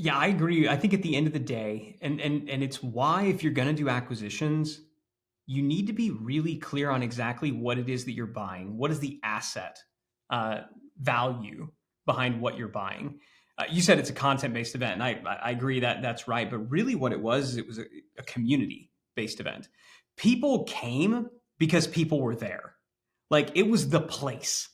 Yeah, I agree. I think at the end of the day, and it's why if you're going to do acquisitions, you need to be really clear on exactly what it is that you're buying. What is the asset uh, value behind what you're buying? You said it's a content-based event, and I agree that that's right. But really, what it was is it was a community-based event. People came because people were there. Like it was the place.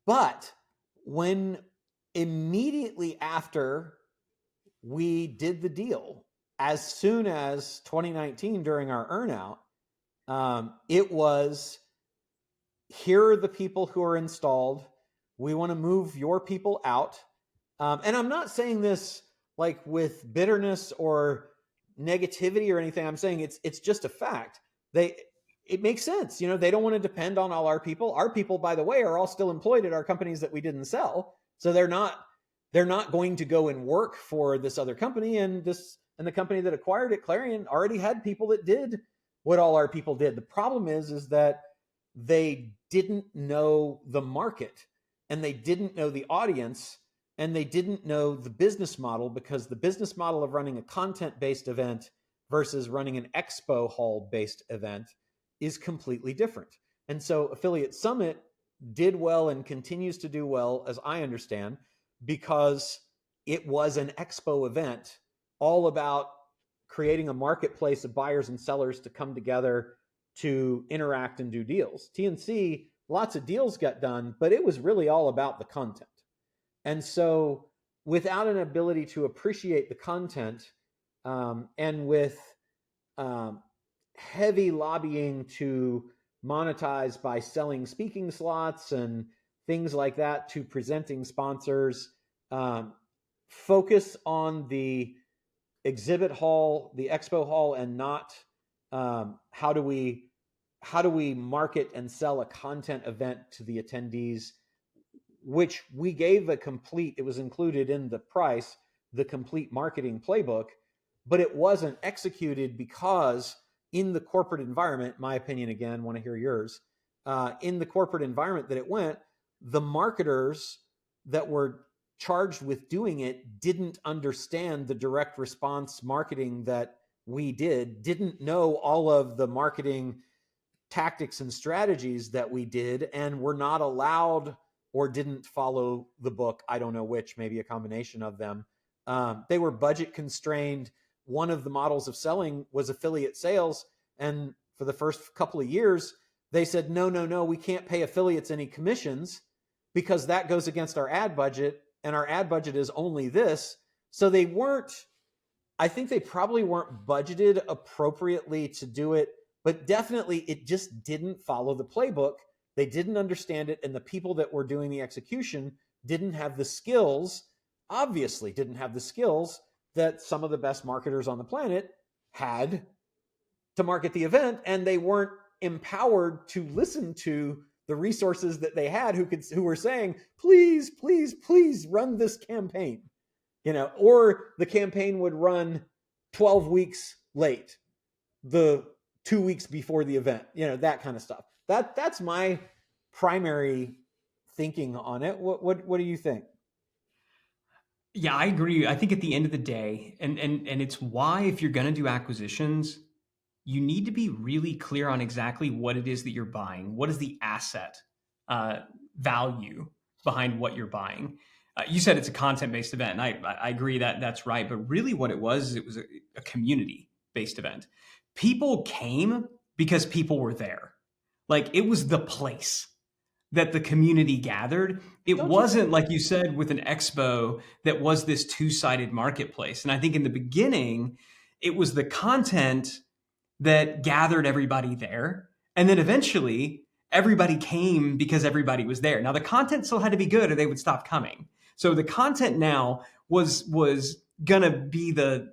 But when immediately after we did the deal, as soon as 2019 during our earnout, it was here are the people who are installed. We want to move your people out. And I'm not saying this like with bitterness or negativity or anything. I'm saying it's just a fact. It makes sense. They don't want to depend on all our people. Our people, by the way, are all still employed at our companies that we didn't sell. So they're not going to go and work for this other company. And the company that acquired it, Clarion, already had people that did what all our people did. The problem is that they didn't know the market, and they didn't know the audience, and they didn't know the business model, because the business model of running a content-based event versus running an expo hall-based event is completely different. And so Affiliate Summit did well and continues to do well, as I understand, because it was an expo event all about creating a marketplace of buyers and sellers to come together to interact and do deals. TNC, lots of deals got done, but it was really all about the content. And so without an ability to appreciate the content, and with heavy lobbying to monetize by selling speaking slots and things like that to presenting sponsors, focus on the exhibit hall, the expo hall, and not how do we market and sell a content event to the attendees, which we gave it was included in the price, the complete marketing playbook, but it wasn't executed because in the corporate environment, my opinion again, want to hear yours, in the corporate environment that it went, the marketers that were charged with doing it didn't understand the direct response marketing that we didn't know all of the marketing tactics and strategies that we did, and were not allowed or didn't follow the book. I don't know which, maybe a combination of them. They were budget constrained. One of the models of selling was affiliate sales. And for the first couple of years, they said, no, we can't pay affiliates any commissions because that goes against our ad budget, and our ad budget is only this. So I think they probably weren't budgeted appropriately to do it, but definitely it just didn't follow the playbook. They didn't understand it, and the people that were doing the execution didn't have the skills, obviously didn't have the skills that some of the best marketers on the planet had to market the event, and they weren't empowered to listen to the resources that they had who were saying, please, please, please run this campaign. Or the campaign would run 12 weeks late, the 2 weeks before the event, that kind of stuff. That's my primary thinking on it. What do you think? Yeah, I agree. I think at the end of the day, and it's why if you're going to do acquisitions, you need to be really clear on exactly what it is that you're buying. What is the asset value behind what you're buying? You said it's a content-based event, and I agree that that's right. But really, what it was a community-based event. People came because people were there. Like it was the place that the community gathered. It Don't you think? wasn't like you said with an expo that was this two-sided marketplace. And I think in the beginning, it was the content that gathered everybody there. And then eventually everybody came because everybody was there. Now the content still had to be good or they would stop coming. So the content now was gonna be the,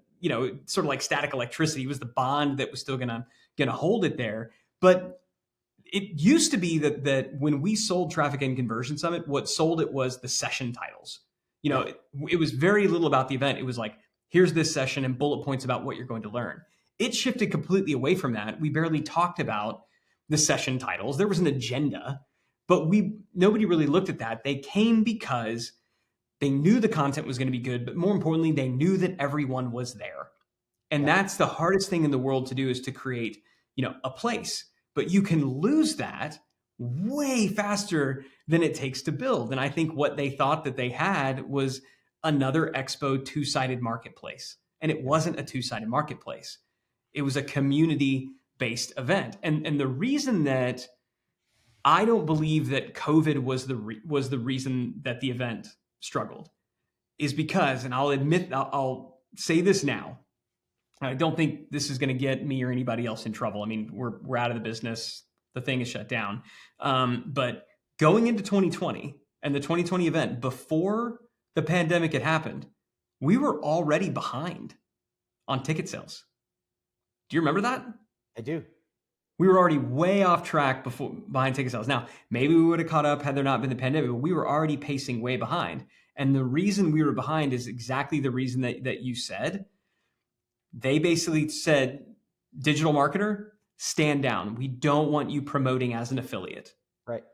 sort of like static electricity, was the bond that was still gonna hold it there. But it used to be that when we sold Traffic and Conversion Summit, what sold it was the session titles. Yeah. It was very little about the event. It was like, here's this session and bullet points about what you're going to learn. It shifted completely away from that. We barely talked about the session titles. There was an agenda, But nobody really looked at that. They came because they knew the content was going to be good, but more importantly, they knew that everyone was there. And that's the hardest thing in the world to do, is to create, a place. But you can lose that way faster than it takes to build. And I think what they thought that they had was another Expo two-sided marketplace. And it wasn't a two-sided marketplace. It was a community-based event. And the reason that I don't believe that COVID was the reason that the event struggled is because, and I'll say this now, I don't think this is going to get me or anybody else in trouble. I mean, we're out of the business. The thing is shut down. But going into 2020 and the 2020 event, before the pandemic had happened, we were already behind on ticket sales. Do you remember that? I do. We were already way off track behind ticket sales. Now, maybe we would have caught up had there not been the pandemic, but we were already pacing way behind. And the reason we were behind is exactly the reason that you said. They basically said, digital marketer, stand down. We don't want you promoting as an affiliate. Right.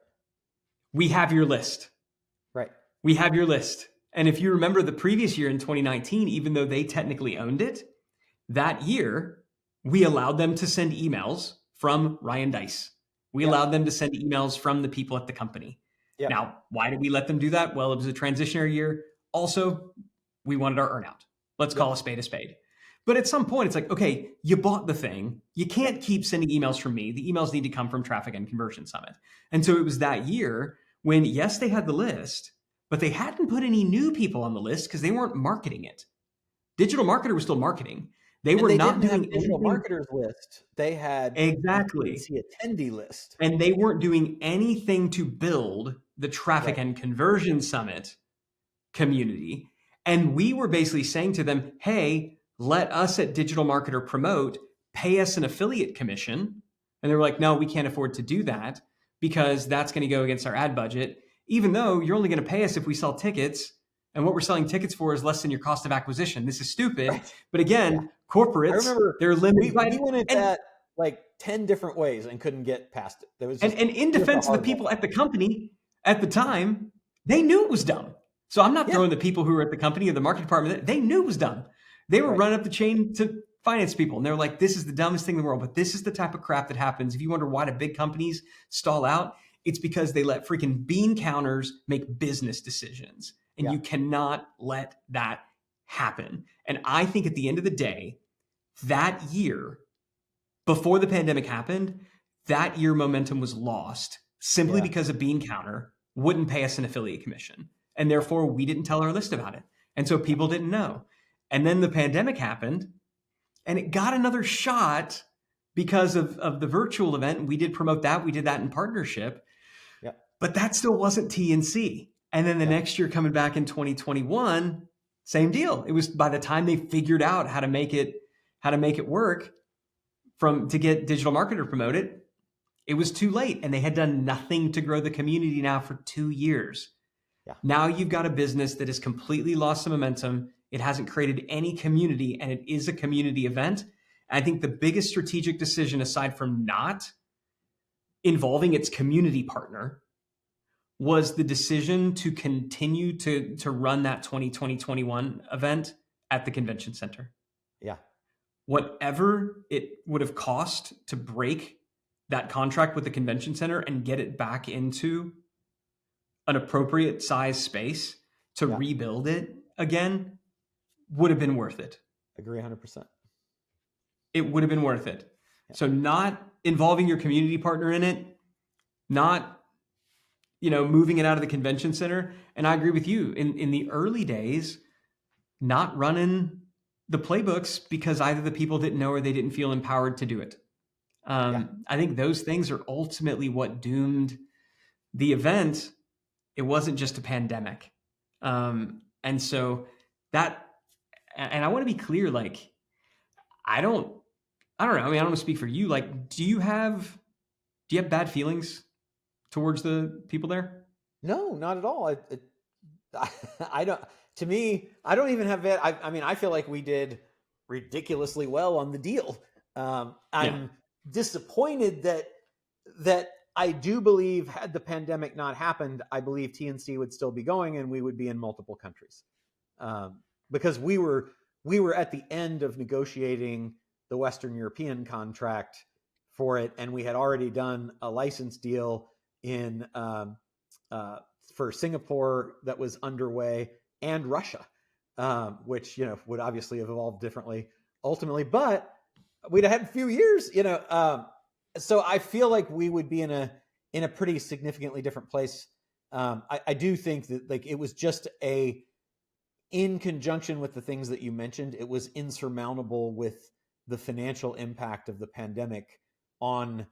We have your list. Right. We have your list. And if you remember the previous year in 2019, even though they technically owned it, that year, we allowed them to send emails from Ryan Deiss. We allowed them to send emails from the people at the company. Yep. Now, why did we let them do that? Well, it was a transitionary year. Also, we wanted our earnout. Let's call a spade a spade. But at some point, it's like, okay, you bought the thing. You can't keep sending emails from me. The emails need to come from Traffic and Conversion Summit. And so it was that year when, yes, they had the list, but they hadn't put any new people on the list because they weren't marketing it. Digital Marketer was still marketing. They were not doing digital marketers list. They had exactly TNC attendee list, and they weren't doing anything to build the Traffic and Conversion Summit community. And we were basically saying to them, hey, let us at Digital Marketer promote, pay us an affiliate commission. And they were like, no, we can't afford to do that because that's going to go against our ad budget, even though you're only going to pay us if we sell tickets. And what we're selling tickets for is less than your cost of acquisition. This is stupid. Right. But again, corporates, they're limited. We went at that like 10 different ways and couldn't get past it. There was and in defense of the people at the company at the time, they knew it was dumb. So I'm not throwing the people who were at the company or the market department. They knew it was dumb. They were running up the chain to finance people. And they're like, this is the dumbest thing in the world. But this is the type of crap that happens. If you wonder why the big companies stall out, it's because they let freaking bean counters make business decisions. And you cannot let that happen. And I think at the end of the day, that year, before the pandemic happened, that year momentum was lost simply because a bean counter wouldn't pay us an affiliate commission. And therefore, we didn't tell our list about it. And so people didn't know. And then the pandemic happened and it got another shot because of the virtual event. We did promote that. We did that in partnership. But that still wasn't TNC. And then the next year coming back in 2021, same deal. It was by the time they figured out how to make it work to get Digital Marketer promoted, it was too late. And they had done nothing to grow the community now for 2 years. Now you've got a business that has completely lost some momentum. It hasn't created any community, and it is a community event. I think the biggest strategic decision, aside from not involving its community partner, was the decision to continue to run that 2020-21 event at the convention center. Yeah. Whatever it would have cost to break that contract with the convention center and get it back into an appropriate size space to rebuild it again would have been worth it. Agree 100%. It would have been worth it. Yeah. So not involving your community partner in it, not moving it out of the convention center. And I agree with you. In the early days, not running the playbooks because either the people didn't know or they didn't feel empowered to do it. I think those things are ultimately what doomed the event. It wasn't just a pandemic. And so that, and I want to be clear, like, I don't know. I mean, I don't want to speak for you. Like, do you have bad feelings towards the people there? No, not at all. I don't. To me, I don't even have that. I mean, I feel like we did ridiculously well on the deal. I'm disappointed that I do believe, had the pandemic not happened, I believe TNC would still be going and we would be in multiple countries, because we were at the end of negotiating the Western European contract for it, and we had already done a license deal in for Singapore that was underway, and Russia, which would obviously have evolved differently ultimately, but we'd have had a few years, so I feel like we would be in a pretty significantly different place. I do think that like it was just in conjunction with the things that you mentioned, it was insurmountable with the financial impact of the pandemic on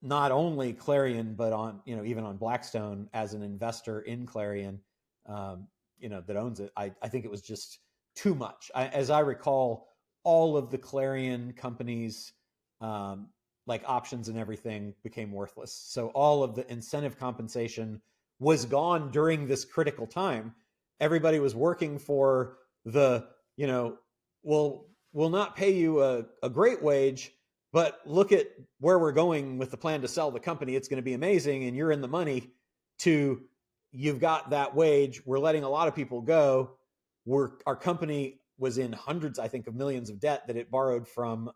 not only Clarion, but on, even on Blackstone as an investor in Clarion, that owns it. I think it was just too much. As I recall, all of the Clarion companies, like options and everything, became worthless. So all of the incentive compensation was gone during this critical time. Everybody was working for the, we'll not pay you a great wage, but look at where we're going with the plan to sell the company. It's going to be amazing. And you're in the money to, you've got that wage. We're letting a lot of people go. Our company was in hundreds, I think, of millions of debt that it borrowed from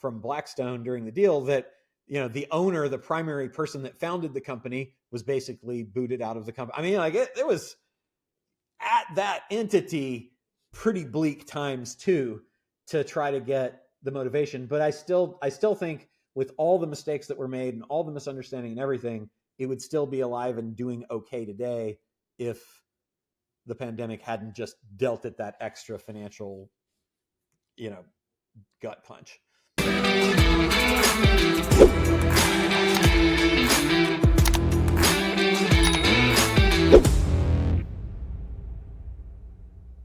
Blackstone during the deal, that, the owner, the primary person that founded the company, was basically booted out of the company. I mean, like it was at that entity pretty bleak times too, to try to get the motivation. But I still think with all the mistakes that were made and all the misunderstanding and everything, it would still be alive and doing okay today if the pandemic hadn't just dealt it that extra financial, gut punch.